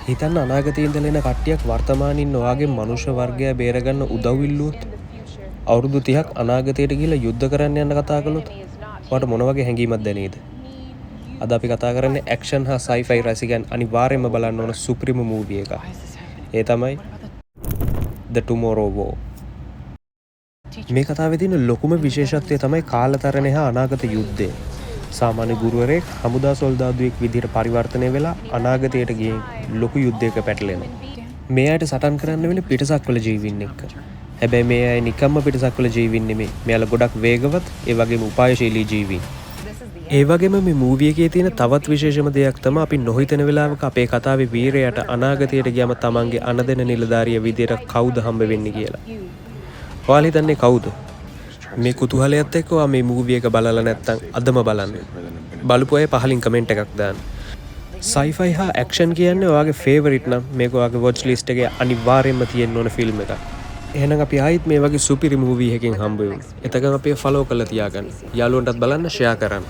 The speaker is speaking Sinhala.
හිතන්න අනාගතයේ ඉඳලා එන කට්ටියක් වර්තමානයේ ඉන්න ඔයාගේ මනුෂ්‍ය වර්ගය බේරගන්න උදව් ඉල්ලුවොත් අවුරුදු 30ක් අනාගතයට ගිහිල්ලා යුද්ධ කරන්න යන කතා කළොත් ඔයාට මොන වගේ හැඟීමක් දැනේද? අද අපි කතා කරන්නේ ඇක්ෂන් හා සයිෆයි රසිකයන් අනිවාර්යයෙන්ම බලන්න ඕන සුපිරිම මූවි එකක්. ඒ තමයි The Tomorrow War. මේ කතාවේ තියෙන ලොකුම විශේෂත්වය තමයි කාලතරණය හා අනාගත යුද්ධය. සාමාන්‍ය ගුරුවරයෙක් හමුදා සොල්දාදුවෙක් විදිහට පරිවර්තනය වෙලා අනාගතයට ගිහින් ලොකු යුද්ධයක පැටලෙනවා. මේ අයට සටන් කරන්න වෙන්නේ පිටසක්වල ජීවීන් එක්ක. හැබැයි මේ අය නිකම්ම පිටසක්වල ජීවීන් නෙමෙයි. මෙයාලා ගොඩක් වේගවත්, ඒ වගේම උපායශීලී ජීවීන්. ඒ වගේම මේ මූවි එකේ තියෙන තවත් විශේෂම දෙයක් තමයි අපි නොහිතන වෙලාවක අපේ කතාවේ වීරයාට අනාගතයට ගියම තමන්ගේ අනදෙන නිලධාරිය විදියට කවුද හම්බ වෙන්නේ කියලා. ඔයාලා හිතන්නේ කවුද? මේ කුතුහලයත් එක්ක ඔයා මේ මූවි එක බලලා නැත්නම් අදම බලන්න. බලපු අය පහලින් කමෙන්ට් එකක් දාන්න. සයිෆයි හා ඇක්ෂන් කියන්නේ ඔයාගේ ෆේවරිට් නම් මේක ඔයාගේ වොච් ලිස්ට් එකේ අනිවාර්යයෙන්ම තියෙන්න ඕන ෆිල්ම් එකක්. එහෙනම් අපි ආයිත් මේ වගේ සුපිරි මූවි එකකින් හම්බ වෙමු. එතකන් අපි ෆලෝ කරලා තියාගන්න. යාළුවන්ටත් බලන්න, ෂෙයා කරන්න.